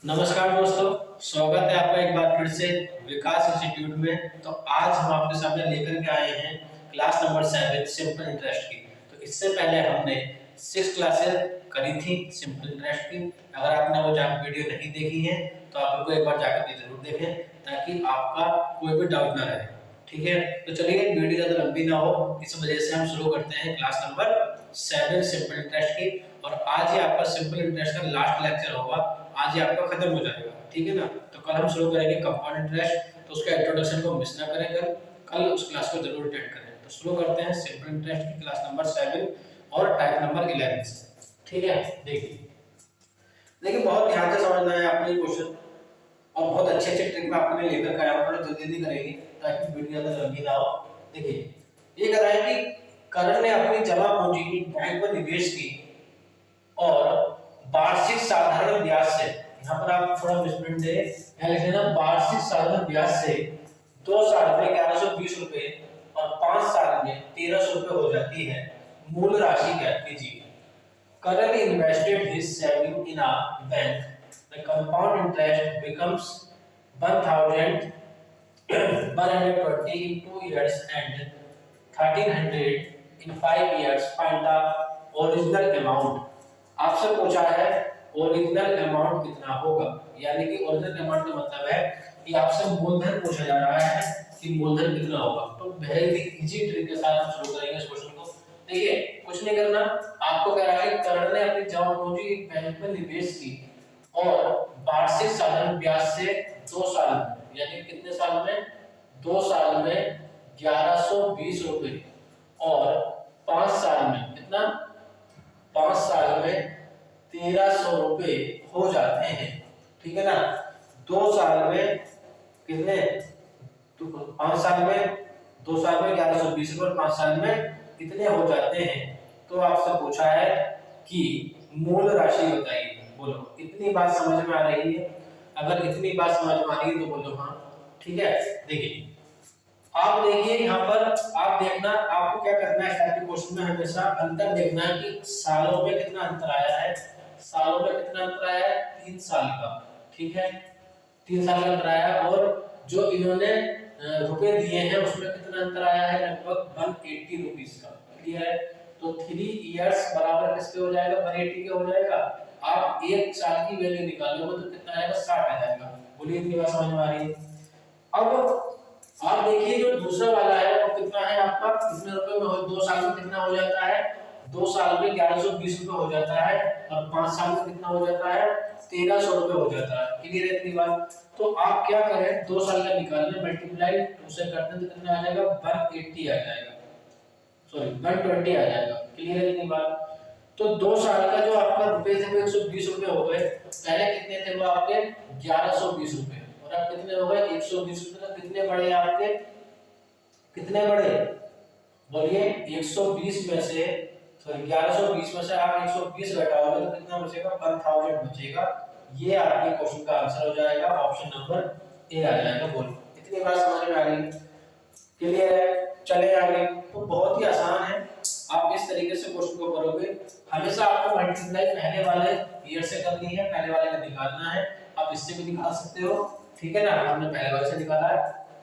नमस्कार दोस्तों, स्वागत है आपका एक बार फिर से विकास इंस्टीट्यूट में। तो आज हम आपके सामने लेकर के आए हैं क्लास नंबर 7 सिंपल इंटरेस्ट की। तो इससे पहले हमने 6 क्लासेस करी थी सिंपल इंटरेस्ट की। अगर आपने वो जाकर वीडियो नहीं देखी है तो आप उनको एक बार जाकर के जरूर देखें ताकि आपका कोई भी डाउट ना रहे। ठीक है, तो चलिए वीडियो ज़्यादा लंबी ना हो, इस वजह से हम शुरू करते हैं क्लास नंबर 7 सिंपल इंटरेस्ट की। और आज ही आपका सिंपल इंटरेस्ट का लास्ट लेक्चर होगा, आज ही आपका खत्म हो जाएगा। ठीक है ना। तो कल हम शुरू करेंगे कंपाउंड इंटरेस्ट, तो उसका इंट्रोडक्शन को मिस ना करें, कल उस क्लास को जरूर अटेंड करें। तो शुरू करते हैं सिंपल इंटरेस्ट की क्लास नंबर 7 और टाइप नंबर 11 से। ठीक है, देखिए देखिए बहुत ध्यान से समझना है आपको ये क्वेश्चन, और बहुत अच्छे अच्छे ट्रिक में आपके लिए लेकर के आया हूं, थोड़ा जल्दी जल्दी करेंगे ताकि वीडियो ज्यादा लंबी ना हो। देखिए ये कह रहा है कि करण ने अपनी जमा पूंजी बैंक में निवेश की और वार्षिक साधारण ब्याज से, यहाँ पर आप थोड़ा मिसप्रिंट दे लिख देना, वार्षिक साधारण ब्याज से 2 साल में 1120 रुपए और 5 साल में 1300 रुपए हो जाती है। मूल राशि ज्ञात कीजिए। करण invested his saving in a bank. The compound interest becomes 1,120 in 2 years and 1,300 in 5 years. Find the original amount. आपसे पूछा है ओरिजिनल अमाउंट कितना होगा, यानी कि ओरिजिनल अमाउंट का मतलब है कि आपसे मूलधन पूछा जा रहा है कि मूलधन कितना होगा। तो बहुत ही इजी ट्रिक के साथ हम शुरू करेंगे इस क्वेश्चन को। देखिए कुछ नहीं करना, आपको कह रहा है कि करण ने अपनी जमा पूंजी एक बैंक में निवेश की और वार्षिक साधारण ब्याज से 2 साल में, यानी कितने साल में, 2 साल में 1120 रुपए और 5 साल में कितना, 5 साल में 1300 रुपए हो जाते हैं। ठीक है ना। 2 साल में कितने, तो 5 साल में, 2 साल में 1120 रुपए और 5 साल में कितने हो जाते हैं। तो आपसे पूछा है कि मूल राशि बताइए। बोलो इतनी बात समझ में आ रही है? अगर इतनी बात समझ में आ रही है तो बोलो हाँ। ठीक है, देखिए आप देखिए यहाँ पर, आप देखना आपको क्या करना है, टाइप के क्वेश्चन में हमेशा अंतर देखना है कि सालों में कितना अंतर आया है। सालों में कितना अंतर आया है, 3 साल का। ठीक है, 3 साल का अंतर आया है। और जो इन्होंने रुपए दिए हैं उसमें कितना अंतर आया है, लगभग 180 रुपीस का। क्लियर है। तो 3 इयर्स बराबर किसके हो जाएगा, 180 के हो जाएगा। आप 1 साल की वैल्यू निकालोगे तो कितना आएगा, 60 आ जाएगा। बोलिए इतनी बात समझ में आ रही है? अब आप देखिए जो दूसरा वाला है वो कितना है आपका, कितने रुपए में हो, 2 साल में कितना हो जाता है, 2 साल में 1120 रुपए हो जाता है और 5 साल में कितना हो जाता है, 1300 रुपए हो जाता है। क्लियर है इतनी बात? तो आप क्या करें, 2 साल का निकालने मल्टीप्लाई 2 से करते हैं तो कितना आ जाएगा, 180 आ जाएगा, सॉरी 120 आ जाएगा। क्लियर है इतनी बात? तो 2 साल का जो आपका रुपए थे वो 120 रुपए हो गए, पहले कितने थे वो आपके 1120 रुपए, और अब कितने हो गए 120 रुपए। तो कितने बढ़े आपके, कितने बढ़े, बोलिए 120 में से, सॉरी 1120 में से आप 120 घटाओगे तो कितना बचेगा, 1000 बचेगा। ये आपके क्वेश्चन का आंसर हो जाएगा, ऑप्शन नंबर ए आ जाएगा। बोलिए इतनी बात समझ में आ रही है? क्लियर है? चले आगे। तो बहुत ही आसान है, आप इस तरीके से क्वेश्चन को करोगे। हमेशा आपको मल्टीप्लाई पहले वाले ईयर से करनी है, पहले वाले का निकालना है। आप इससे भी निकाल सकते हो। ठीक है ना, हमने पहले वाले से निकाला है।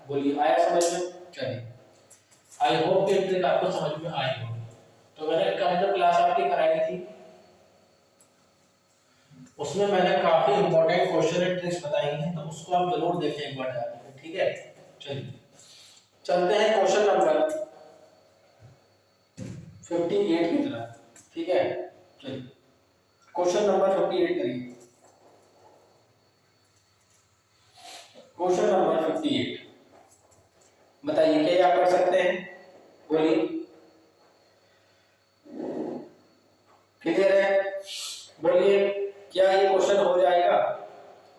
बोलिए आया समझ में? चलिए आई होप कि ट्रिक आपको समझ में आई हो। तो मैंने कल जो क्लास आपकी कराई थी उसमें मैंने काफी इंपॉर्टेंट क्वेश्चन एंड ट्रिक्स बताई हैं, तो उसको आप जरूर देखें एक बार जाकर। ठीक है, चलिए चलते हैं क्वेश्चन नंबर 58 की तरफ। ठीक है, चलिए क्वेश्चन नंबर 58 करिए। क्वेश्चन नंबर 58 बताइए क्या आप कर सकते हैं, बोलिए। क्लियर है? बोलिए क्या ये क्वेश्चन हो जाएगा,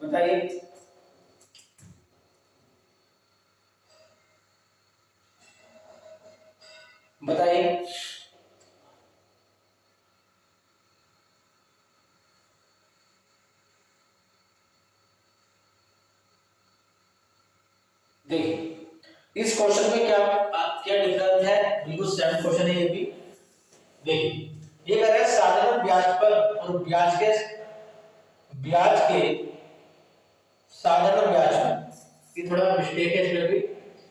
बताइए। बताइए देखिए इस क्वेश्चन में क्या क्या डिफरेंस है, बिल्कुल सेम क्वेश्चन है ये भी। देखिए ये कह रहा है साधारण ब्याज पर और ब्याज के साधारण ब्याज की थोड़ा मिस्टेक है इसमें भी।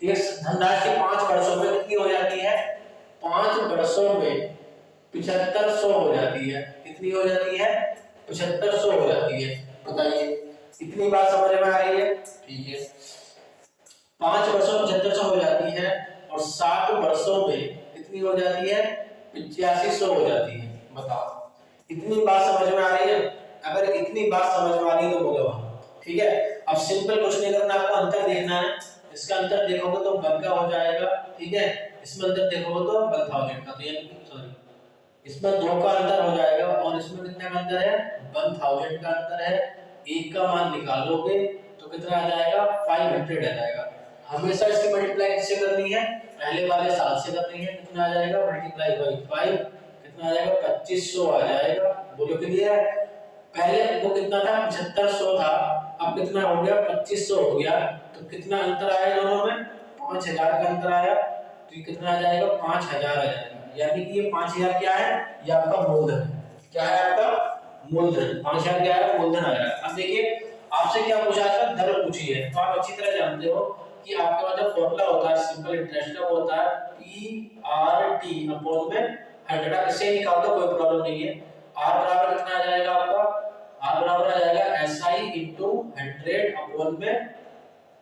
ये धनराशि 5 वर्षों में कितनी हो जाती है? 5 वर्षों में 7500 हो जाती है। कितनी हो जाती है? 7500 हो जाती है। बताइए इतनी बात समझ में आ रही है? ठीक है, 5 वर्षों में 7500 हो जाती है और 7 वर्षों में कितनी हो जाती है? 8500 हो जाती है। बताओ इतनी बात समझ में आ रही है? अगर इतनी बात समझ में आ रही है तो बोलो हाँ। ठीक है, अब सिंपल कुछ नहीं करना, आपको अंतर देखना है। इसका अंतर देखोगे तो 1 का हो जाएगा। ठीक है, इसमें अंतर देखोगे तो 1000 का, तो यानी सॉरी इसमें 2 का अंतर हो जाएगा और इसमें कितने का अंतर है? 1000 का अंतर है। 1 का मान निकालोगे तो कितना आ जाएगा? 500 आ जाएगा। हमेशा इसकी मल्टीप्लाई किससे करनी है? पहले वाले साल से करनी है। कितना आ जाएगा? मल्टीप्लाई बाय 5, कितना आ जाएगा? 2500 आ जाएगा। बोलो क्लियर है? पहले वो कितना था? 7500 था, अब कितना हो गया? 2500 हो गया। तो कितना अंतर आया दोनों में? 5000 का अंतर आया। तो ये कितना आ जाएगा? 5000 आ जाएगा। यानी कि ये 5000 क्या है? ये आपका मूलधन है। क्या है आपका? मूलधन। 5000 क्या है? मूलधन आ जाएगा। अब देखिए आपसे क्या पूछा था? दर पूछी है। तो आप अच्छी तरह जानते हो कि आपके पास जो फॉर्मूला होता है सिंपल इंटरेस्ट का, वो होता है PRT अपॉन में 100। आप इससे निकाल दो, कोई प्रॉब्लम नहीं है। R बराबर कितना आ जाएगा आपका? R बराबर आ जाएगा SI into 100 अपॉन में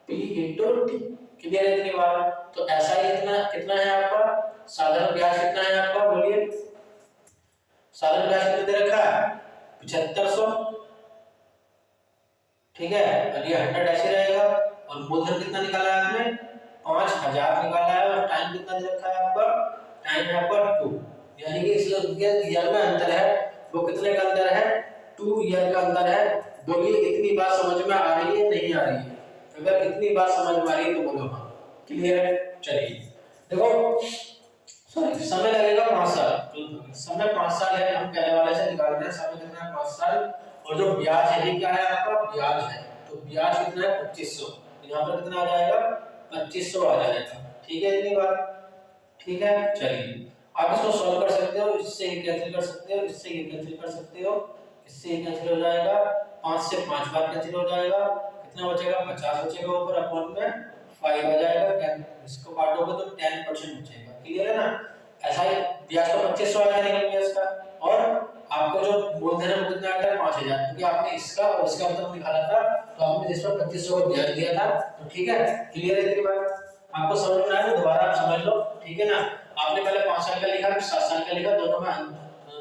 P into T। क्लियर है इतनी बात? तो SI कितना कितना है आपका? साधारण ब्याज कितना है आपका? बोलिए साधारण ब्याज कितना दे रखा है? 7500। ठीक है, और ये 100 ऐसे रहेगा। और मूलधन कितना निकाला है आपने? 5000 निकाला है। और टाइम कितना दे रखा है आपका? टाइम है आपका 2। यानी कि इसलिए ईयर में अंतर है, वो कितने का अंतर है? 2 ईयर का अंतर है। बोलिए इतनी बात समझ में आ रही है नहीं आ रही है? अगर इतनी बात समझ में आ रही है तो बोलो हाँ। क्लियर है? चलिए देखो, सॉरी समय लगेगा 5 साल। समय 5 साल है, हम पहले वाले से निकाल रहे हैं। समय कितना है? 5 साल। और जो ब्याज है ये क्या है आपका? ब्याज है। तो ब्याज कितना है? 2500। यहाँ पर कितना आ जाएगा? 2500 आ जाएगा। ठीक है इतनी बात? ठीक है, चलिए आप इसको सॉल्व कर सकते हो। इससे ये कैंसिल कर सकते हो, इससे ये कैंसिल कर सकते हो, इससे ये कैंसिल हो जाएगा। 5 से 5 बार कैंसिल हो जाएगा। कितना बचेगा? 50 बचेगा ऊपर, अपॉन में 5 आ जाएगा। इसको काटोगे तो 10% बचेगा। क्लियर है ना? ऐसा ही ब्याज का 2500 आया निकल गया इसका। और आपको जो मूलधन है वो कितना आया था? 5000, क्योंकि आपने इसका और इसका अंतर निकाला था, तो आपने जिस पर 2500 का ब्याज दिया था। तो ठीक है, क्लियर है इतनी बात? आपको समझ में आया तो दोबारा आप समझ लो। ठीक है ना? आपने पहले 5 साल का लिखा, फिर 7 साल का लिखा, दोनों में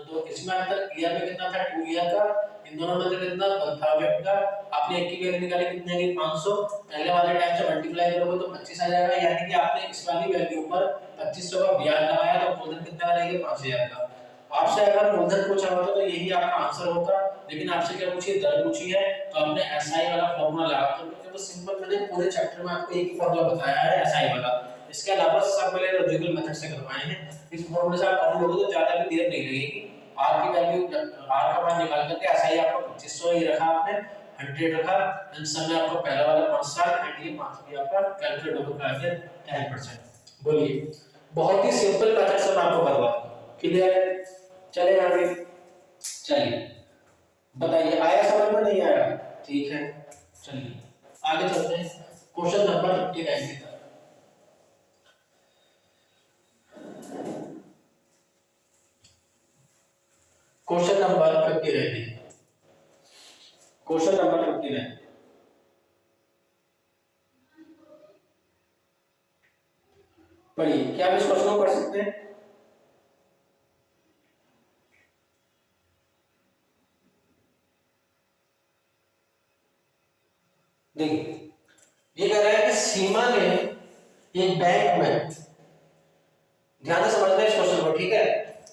तो इसमें अंतर ईयर में कितना था? 2 ईयर का। इन दोनों में अंतर कितना? 1000 का। आपने एक की वैल्यू निकाली कितने की? 500। पहले वाले टाइम से मल्टीप्लाई करोगे तो 25 आ जाएगा। यानी कि आपने इस वाली वैल्यू पर 2500 का ब्याज लगाया, तो मूलधन कितना रहेगा? 5000 का। आपसे अगर मूलधन पूछा होता तो यही आपका आंसर होता, लेकिन आपसे क्या पूछी? दर पूछी है। तो आपने SI वाला फॉर्मूला लगा, तो सिंपल मैंने पूरे चैप्टर में आपको एक ही फॉर्मूला बताया है SI वाला। इसके अलावा सब मैंने लॉजिकल मेथड से करवाए हैं। इस फॉर्मूले से आप कर लोगे तो ज्यादा भी देर नहीं लगेगी। R की वैल्यू, R का मान निकाल करके SI आपको 2500 ही रखा, आपने 100 रखा। एंड समय आपको पहला वाला 5 साल, एंड ये 5 भी आपका कैलकुलेट होकर आ गया 10%। बोलिए बहुत ही सिंपल मेथड से मैं आपको करवा दूं। क्लियर है? चले आगे। चलिए बताइए आया समझ में? नहीं आया? ठीक है, चलिए आगे चलते हैं क्वेश्चन नंबर 59 की तरफ। Question number 59। क्वेश्चन नंबर 59 पढ़िए। क्या आप इस क्वेश्चन को पढ़ सकते हैं? देखिए ये कह रहा है कि सीमा ने एक बैंक में, ध्यान से समझना इस क्वेश्चन को, ठीक है?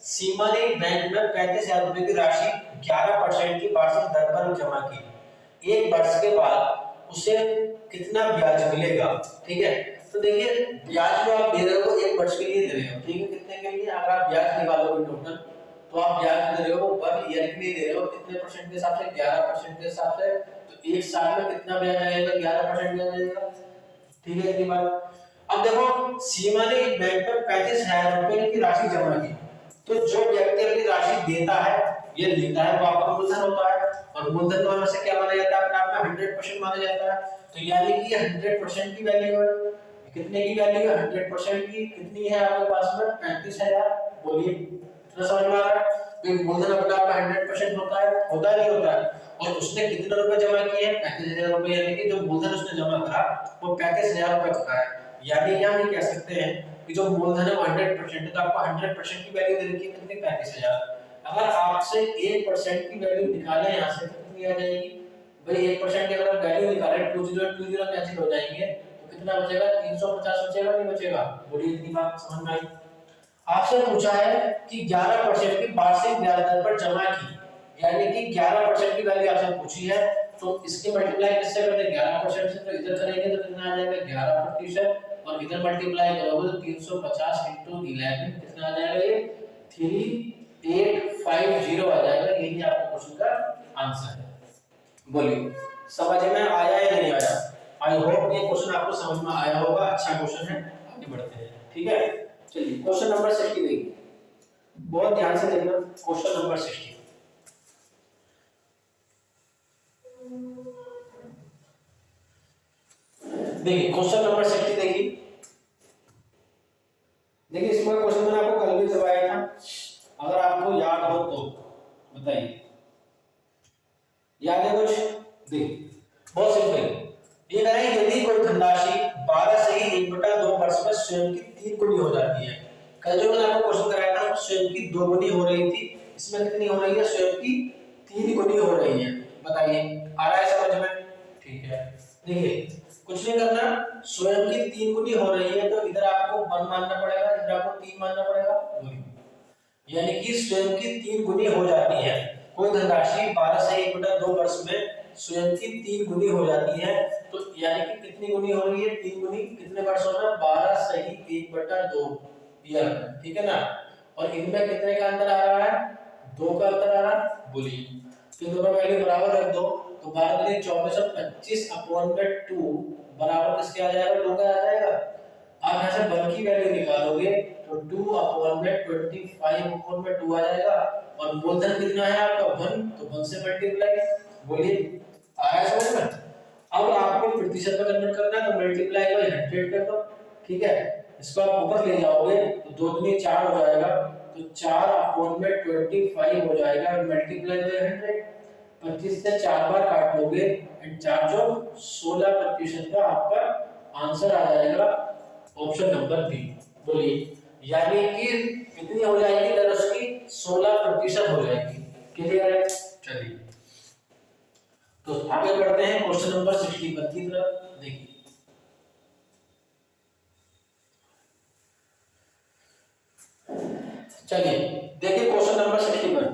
सीमा ने एक बैंक में 35,000 रुपए की राशि 11% की वार्षिक दर पर जमा की। एक वर्ष के बाद उसे कितना ब्याज मिलेगा? ठीक है, तो देखिए ब्याज जो आप दे रहे हो एक वर्ष के लिए दे रहे हो। ठीक है, कितने के लिए? अगर आप ब्याज निकालोगे टोटल, तो आप ब्याज दे रहे हो 1 ईयर के लिए दे रहे हो। कितने परसेंट के हिसाब से? 11% के हिसाब से। तो एक साल में कितना ब्याज आएगा? 11% ब्याज आएगा। ठीक है इतनी बात? अब देखो सीमा ने एक बैंक पर 35,000 रुपए की राशि जमा की। तो जो व्यक्ति अपनी राशि देता है, ये लेता है, वो आपका मूलधन होता है। और मूलधन में से क्या माना जाता है? अपने आप में 100% माना जाता है, तो यानी कि 100% की वैल्यू है। कितने की वैल्यू है? 100% की। कितनी है आपके पास में? 35,000। बोलिए, इतना समझ में आ रहा है? तो मूलधन अपने आप में 100% होता है, होता है नहीं होता है? और उसने कितने रुपए जमा किए? 35,000 रुपए, यानी कि जो मूलधन उसने जमा करा वो 35,000 रुपए का है। यानी कि हम ये कह सकते हैं कि जो मूलधन है वो 100% है, तो आपको 100% की वैल्यू दे रखी है कितनी? 35,000। अगर आपसे 1% की वैल्यू निकाले यहाँ से तो कितनी आ जाएगी? भाई 1% की अगर हम वैल्यू निकालें 2020 कैंसिल हो जाएंगे, तो कितना बचेगा? 350 बचेगा, नहीं बचेगा? बोलिए, इतनी बात समझ में आई? आपसे पूछा है कि 11% की वार्षिक ब्याज दर पर जमा की, यानी कि 11% की वैल्यू आपसे पूछी है, तो इसके मल्टीप्लाई किससे करते हैं? 11% से। तो इधर करेंगे तो कितना आ जाएगा? 11%, और इधर मल्टीप्लाई करोगे तो 350 × 11 कितना आ जाएगा? ये 3850 आ जाएगा। यही आपका क्वेश्चन का आंसर है। बोलिए, समझ में आया या नहीं आया? आई होप ये क्वेश्चन आपको समझ में आया होगा। अच्छा क्वेश्चन है, आगे बढ़ते हैं। ठीक है, चलिए क्वेश्चन नंबर 60 देखिए, बहुत ध्यान से देखना। क्वेश्चन नंबर 60 देखिए, क्वेश्चन नंबर 60 देखिए। देखिए, इसमें क्वेश्चन मैंने आपको कल भी करवाया था, अगर आपको याद हो तो बताइए, याद है कुछ? देखिए, बहुत सिंपल। ये कह रहे हैं यदि कोई धनराशि 12 से ही 1/2 वर्ष में स्वयं की 3 गुनी हो जाती है। कल जो मैंने आपको क्वेश्चन कराया था स्वयं की 2 गुनी हो रही थी, इसमें कितनी हो रही है? स्वयं की 3 गुनी हो रही है। बताइए, आ रहा है समझ में? ठीक है, देखिए कुछ नहीं करना, स्वयं की 3 गुनी हो रही है तो इधर आपको 1 मानना पड़ेगा, इधर आपको 3 मानना पड़ेगा, यानी कि स्वयं की 3 गुनी हो जाती है। कोई धनराशि 12 से 1/2 वर्ष में स्वयं की 3 गुनी हो जाती है, तो यानी कि कितनी गुनी हो रही है? 3 गुनी। कितने वर्षों में? 12 सही 1/2 ईयर, ठीक है ना? और इनमें कितने का अंतर आ रहा है? 2 का अंतर आ रहा है। बोलिए, तो दोनों वैल्यू बराबर रख दो, तो 12 दूनी 24 और 25/2 बराबर किसके आ जाएगा? 2 का आ जाएगा। आप यहाँ से 1 की वैल्यू निकालोगे तो 2/25/2 आ जाएगा, और मूलधन कितना है आपका? 1, तो 1 से मल्टीप्लाई। बोलिए, आया समझ में? अब आपको प्रतिशत में कन्वर्ट करना है तो मल्टीप्लाई बाय 100 कर दो, ठीक है? इसको आप ऊपर ले जाओगे तो 2 दूनी 4 हो जाएगा, तो 4/25 हो जाएगा, मल्टीप्लाई बाय 100। 25 से 4 बार काट लोगे एंड 4 चौक 16% का आपका आंसर आ जाएगा, ऑप्शन नंबर बी। बोलिए, यानी कि कितनी हो जाएगी दर उसकी? 16% हो जाएगी। क्लियर है? चलिए, तो आगे बढ़ते हैं क्वेश्चन नंबर 61 की तरफ। देखिए, चलिए देखिए क्वेश्चन नंबर 61।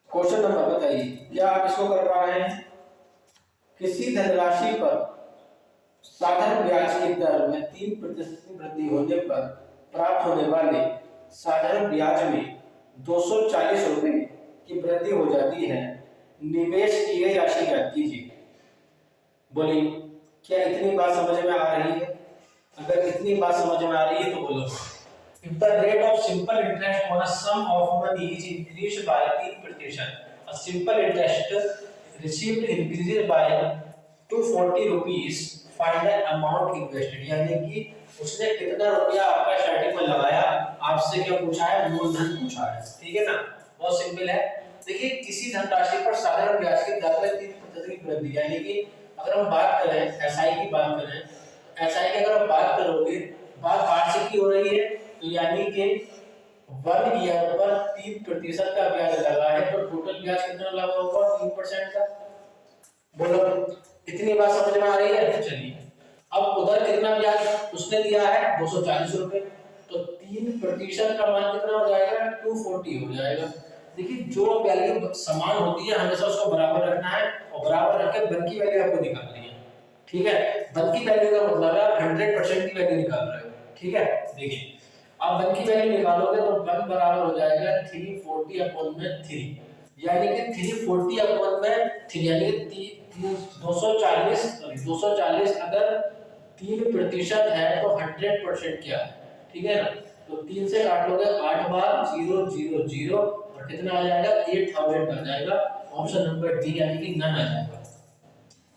क्वेश्चन नंबर बताइए, क्या आप इसको कर पा रहे हैं? किसी धनराशि पर साधारण ब्याज की दर में 3% की वृद्धि होने पर प्राप्त होने वाले साधारण ब्याज में 240 रुपए की वृद्धि हो जाती है। निवेश की गई राशि ज्ञात कीजिए। बोलिए, क्या इतनी बात समझ में आ रही है? अगर इतनी बात समझ में आ रही है तो बोलो। If the rate of simple interest on a sum of money is increased by 3%, a simple interest received increases by 240 rupees, find the amount invested। यानी कि उसने कितना रुपया आपका स्टार्टिंग में लगाया, आपसे क्या पूछा है? मूलधन पूछा है, ठीक है ना? बहुत सिंपल है। देखिए, किसी धनराशि पर साधारण ब्याज की दर में 3% की वृद्धि, यानी कि अगर हम बात करें एसआई की बात करें, एसआई की अगर हम बात करोगे, बात वार्षिक की हो रही है, तो यानी कि 1 ईयर पर 3% का ब्याज लगा है, तो टोटल ब्याज कितना लगा होगा? 3% का। बोलो, इतनी बात समझ में आ रही है? चलिए, अब उधर कितना ब्याज उसने दिया है? 240 रुपए, तो 3% का मान कितना हो जाएगा? 240 हो जाएगा। देखिए, जो वैल्यू समान होती है हमेशा उसको बराबर रखना है, और बराबर रख के बन की वैल्यू आपको निकालनी है, ठीक है? बन की वैल्यू का मतलब है आप 100% की वैल्यू निकाल रहे हो, ठीक है? देखिए, आप बन की वैल्यू निकालोगे तो 1 बराबर हो जाएगा 340/3, यानी कि 340/3, यानी कि 240 अगर 3% है तो 100% क्या है? ठीक है ना? तो 3 से काट लोगे 8 बार 0 0 0, और कितना आ जाएगा? 8000 आ जाएगा, ऑप्शन नंबर डी यानी कि नन आ जाएगा।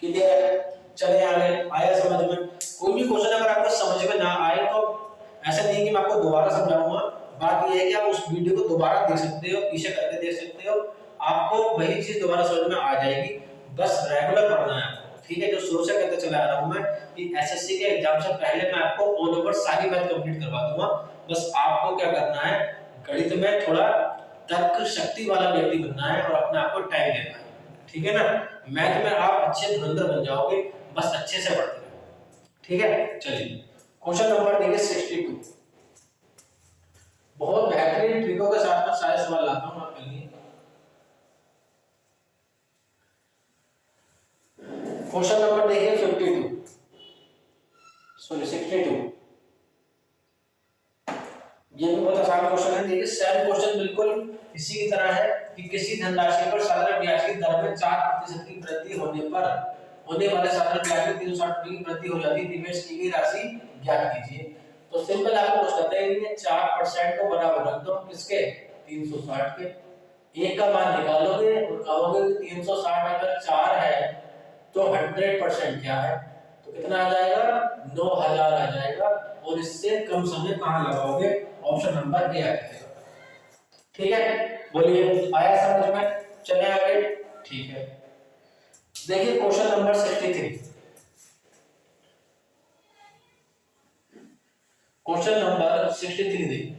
क्लियर है? चले आगे, आया समझ में? कोई भी क्वेश्चन अगर आपको समझ में ना आए तो ऐसा नहीं कि मैं आपको दोबारा समझाऊंगा, बात ये है कि आप उस वीडियो को दोबारा देख सकते हो, पीछे करके देख सकते हो, आपको वही चीज दोबारा समझ में आ जाएगी। बस रेगुलर पढ़ना है आपको, ठीक है? जो शुरू से कहते चला आ रहा हूं मैं कि एसएससी के एग्जाम से पहले मैं आपको ऑल ओवर सारी मैथ कंप्लीट करवा दूंगा। बस आपको क्या करना है, गणित में थोड़ा तर्क शक्ति वाला व्यक्ति बनना है और अपने आप को टाइम देना है, ठीक है ना? मैथ में आप अच्छे धुरंधर बन जाओगे, बस अच्छे से पढ़ते रहो, ठीक है? चलिए क्वेश्चन नंबर देखिए 62। बहुत बेहतरीन ट्रिकों के साथ में सारे सवाल लाता हूं आपके लिए। क्वेश्चन नंबर देखिए 52 सॉरी 62। ये भी बहुत आसान क्वेश्चन है। देखिए सेम क्वेश्चन बिल्कुल इसी की तरह है कि किसी धनराशि पर साधारण ब्याज की दर में 4% की वृद्धि होने पर होने वाले साधारण ब्याज में 360 की वृद्धि हो जाती है, निवेश की गई राशि ज्ञात कीजिए। तो सिंपल आपको कुछ कहते हैं कि 4% को बराबर रख दो किसके, 360 के। एक का मान निकालोगे और कहोगे कि 360 अगर 4 है तो 100% क्या है, तो कितना आ जाएगा, 9000 आ जाएगा। और इससे कम समय कहां लगाओगे, ऑप्शन नंबर ए आ जाएगा। ठीक है, बोलिए आया समझ में? चले आगे, ठीक है। देखिए क्वेश्चन नंबर 63। क्वेश्चन नंबर 63 देखिए,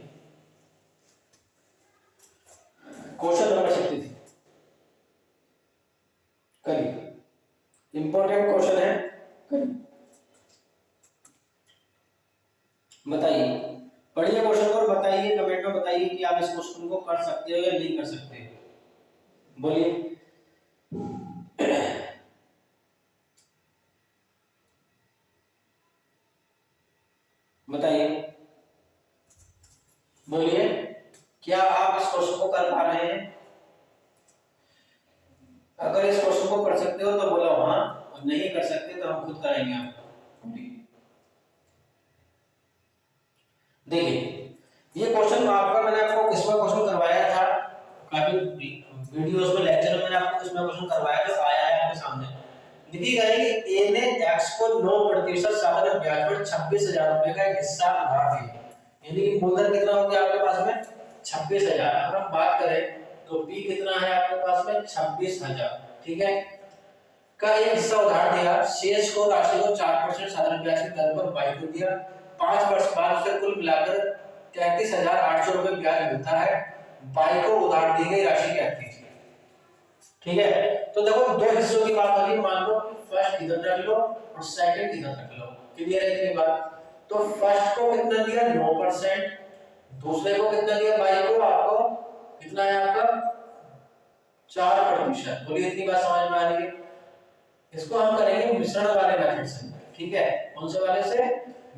क्वेश्चन नंबर 63 करिए, इंपॉर्टेंट क्वेश्चन है, करिए। बताइए, पढ़िए क्वेश्चन को और बताइए, कमेंट में बताइए कि आप इस क्वेश्चन को कर सकते हो या नहीं कर सकते। बोलिए। बताइए, बोलिए, क्या आप इस क्वेश्चन को कर पा रहे हैं? अगर इस क्वेश्चन को कर सकते हो तो बोलो हाँ, और नहीं कर सकते तो हम खुद कराएंगे आपको। देखिए ये क्वेश्चन आपका मैंने आपको किसमें क्वेश्चन करवाया था, काफी वीडियोस में लेक्चर में मैंने आपको किसमें क्वेश्चन करवाया जो आया है आपके सामने। देखिए करेंगे ए ने x को 9% साधारण ब्याज पर 26,000 रुपए का एक हिस्सा उधार दिया, यानी कि मूलधन कितना हो गया आपके पास में 26,000। अगर हम बात करें तो b कितना है आपके पास में 26,000, ठीक है, का एक हिस्सा उधार दिया, शेष को राशि को 4% साधारण ब्याज की दर पर y को दिया। 5 वर्ष बाद उसे कुल मिलाकर 33,800 रुपए ब्याज मिलता है, y को उधार दी गई राशि क्या थी? ठीक है, तो देखो दो हिस्सों की बात हो रही है, मान लो फर्स्ट इधर रख लो और सेकंड इधर रख लो, क्लियर है इतनी बात? तो फर्स्ट को कितना दिया 9%, दूसरे को कितना दिया भाई को, आपको कितना है आपका 4%। बोलिए इतनी बात समझ में आ रही है? इसको हम करेंगे मिश्रण वाले मेथड से, ठीक है? कौन से वाले से?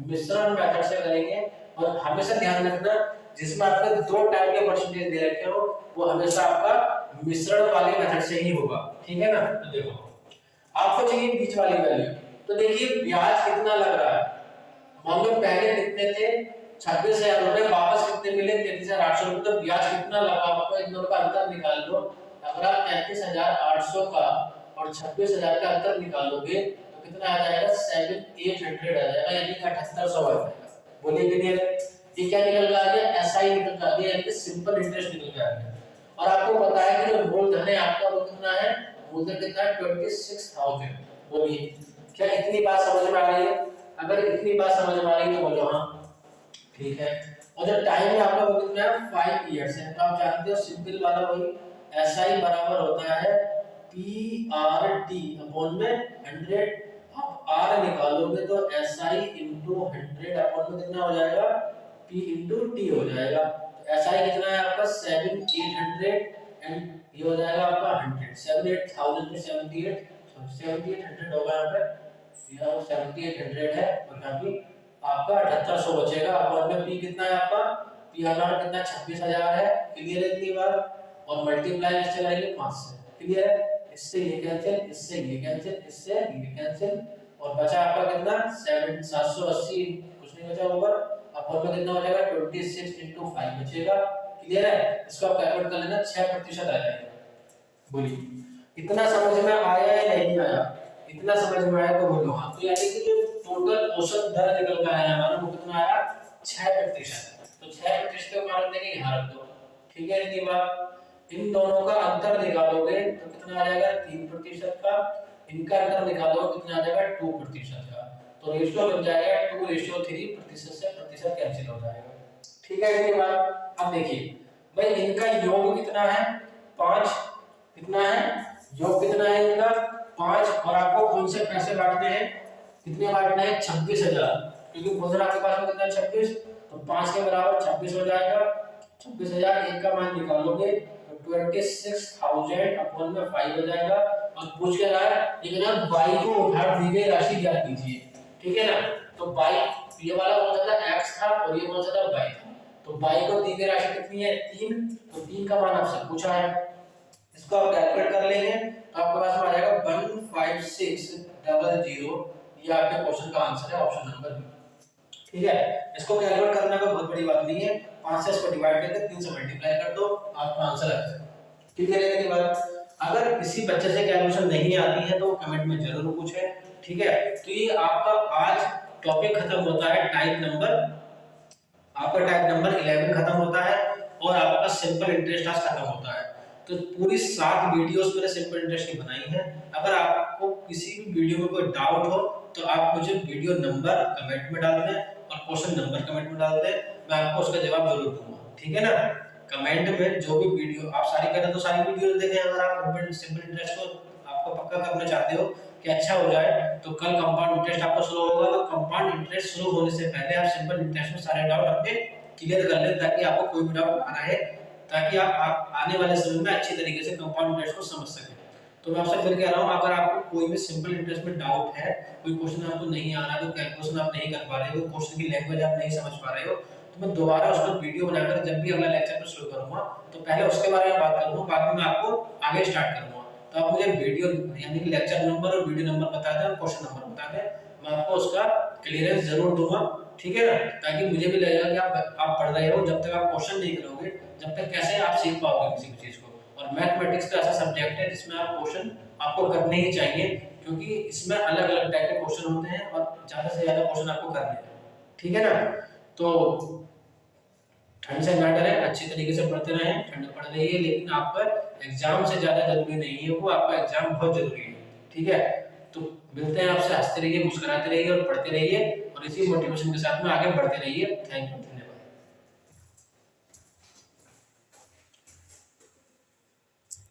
मिश्रण मेथड से करेंगे। और हमेशा ध्यान रखना जिसमें आपके दो टाइप के परसेंटेज दे रखे हो वो हमेशा आपका मिश्रण वाले मेथड से ही होगा, ठीक है ना? तो देखो आपको चाहिए बीच वाली वैल्यू, तो देखिए ब्याज कितना लग रहा है, मान लो पहले कितने थे 26,000 रुपए, वापस कितने मिले 33,800 रुपए, तो ब्याज कितना लगा आपको इन दोनों का अंतर निकाल लो। अगर आप 33,800 का और 26,000 का अंतर निकालोगे तो कितना आ जाएगा 7,800 आ जाएगा, यानी 7,800 आ जाएगा। बोलिए क्लियर है? ये क्या निकल के आ गया, एसआई निकल के आ गया, यानी कि सिंपल इंटरेस्ट निकल के आ गया। और आपको पता है कि जो मूलधन है आपका वो कितना है, मूलधन कितना है 26,000। बोलिए क्या इतनी बात समझ में आ रही है? अगर इतनी बात समझ में आ रही है तो बोलो हाँ, ठीक है। और जो टाइम है आपका वो कितना है 5 इयर्स है, तो आप जानते हो सिंपल वाला वही एसआई बराबर होता है पीआरटी अपॉन में 100। आप आर निकालोगे तो एसआई इंटू 100 अपॉन में कितना हो जाएगा, पी इंटू टी हो जाएगा। तो एसआई कितना है आपका 7,800 एंड ये हो जाएगा आपका 100, 78,000 पे 7800 होगा यहाँ पे, यहाँ 7800 है और यहाँ पे आपका 7800 बचेगा। अपॉन में पी कितना है आपका, पी हमारा कितना 26,000 है, क्लियर है इतनी बार? और मल्टीप्लाई इससे करेंगे 5 से, क्लियर है? इससे ये कैंसिल, इससे ये कैंसिल, इससे ये कैंसिल, और बचा आपका कितना 780, कुछ नहीं बचा ऊपर। अपॉन में कितना हो जाएगा 26 into 5 बचेगा, क्लियर है? इसको आप कैलकुलेट कर लेना 6% आ जाएगा। बोलिए इतना समझ में आया या नहीं आया? इतना समझ में आया तो बोलो हाँ। तो यानी कि जो टोटल औसत दर निकल कर आया हमारा वो कितना आया? 6%। तो 6% का मान देंगे यहाँ रख दो, ठीक है। इतनी बात, इन दोनों का अंतर निकालोगे तो कितना आ जाएगा? 3% का। इनका अंतर निकालोगे कितना आ जाएगा? 2% का। तो रेशियो बन जाएगा 2:3, प्रतिशत से प्रतिशत कैंसिल हो जाएगा, ठीक है। इतनी बात। अब देखिए भाई इनका योग कितना है? 5। कितना है योग? कितना है इनका? 5। और आपको कौन से पैसे बांटने हैं? कितने बांटने हैं? 26,000, क्योंकि बोझ आपके पास में कितना है? 26। तो 5 के बराबर 26 हो जाएगा। 26,000 एक का मान निकालोगे तो 26,000 अपॉन में 5 हो जाएगा। और पूछ के रहा है लेकिन अब बाई को उधार दी गई राशि ज्ञात कीजिए, ठीक है ना। तो बाई, ये वाला कौन सा था? x था और ये कौन सा था? y था। तो बाई को दी गई राशि कितनी है? 3। तो 3 का मान आपसे पूछा है, इसको आप कैलकुलेट कर लेंगे तो आपके पास में आ जाएगा 15600। ये आपके क्वेश्चन का आंसर है, ऑप्शन नंबर बी, ठीक है। इसको कैलकुलेट करने का बहुत बड़ी बात नहीं है, 5 से इसको डिवाइड करके 3 से मल्टीप्लाई कर दो, आपका आंसर आ जाएगा, ठीक है। लेकिन बात, अगर किसी बच्चे से कैलकुलेशन नहीं आती है तो कमेंट में जरूर पूछे, ठीक है। तो ये आपका आज टॉपिक खत्म होता है टाइप नंबर, आपका टाइप नंबर 11 खत्म होता है और आपका सिंपल इंटरेस्ट आज खत्म होता है। तो पूरी 7 वीडियोस मैंने सिंपल इंटरेस्ट की बनाई है। अगर आपको किसी भी वीडियो में कोई डाउट हो तो आप मुझे वीडियो नंबर कमेंट में डाल दें और क्वेश्चन नंबर कमेंट में डाल दें, मैं आपको उसका जवाब जरूर दूंगा, ठीक है ना। कमेंट में जो भी वीडियो आप सारी करें तो सारी वीडियो देखें। अगर आप सिंपल इंटरेस्ट को आपको पक्का करना चाहते हो कि अच्छा हो जाए तो कल कंपाउंड इंटरेस्ट आपको शुरू होगा, तो कंपाउंड इंटरेस्ट शुरू होने से पहले आप सिंपल इंटरेस्ट में सारे डाउट अपने क्लियर कर लें ताकि आपको कोई भी डाउट ना रहे, ताकि आप आने वाले समय में अच्छी तरीके से कंपाउंड इंटरेस्ट को समझ सकें। तो मैं आपसे फिर कह रहा हूँ, अगर आपको कोई भी सिंपल इंटरेस्ट में डाउट है, कोई क्वेश्चन आपको नहीं आ रहा है, कोई कैलकुलेशन आप नहीं कर पा रहे हो, क्वेश्चन की लैंग्वेज आप नहीं समझ पा रहे हो, तो मैं दोबारा उसका वीडियो बनाकर जब भी अगला लेक्चर में शुरू करूंगा तो पहले उसके बारे में बात करूंगा, बाद में मैं आपको आगे स्टार्ट करूंगा। तो आप मुझे वीडियो यानी कि लेक्चर नंबर और वीडियो नंबर बता दें और क्वेश्चन नंबर बता दें, मैं आपको उसका क्लियरेंस जरूर दूंगा, ठीक है ना। ताकि मुझे भी लगेगा कि आप पढ़ रहे हो, जब तक आप क्वेश्चन नहीं करोगे जब तक कैसे आप सीख पाओगे किसी भी चीज को। और मैथमेटिक्स का ऐसा सब्जेक्ट है जिसमें आप क्वेश्चन आपको करने ही चाहिए, क्योंकि इसमें अलग अलग टाइप के क्वेश्चन होते हैं और ज्यादा से ज्यादा क्वेश्चन आपको करने हैं, ठीक है ना। तो ठंड से ना डरे, अच्छी तरीके से पढ़ते रहें, ठंड पड़ रही है लेकिन आपका एग्जाम से ज्यादा जरूरी नहीं है वो, आपका एग्जाम बहुत जरूरी है, ठीक है। तो मिलते हैं आपसे, हंसते रहिए, मुस्कुराते रहिए और पढ़ते रहिए और इसी मोटिवेशन के साथ में आगे बढ़ते रहिए। Thank you.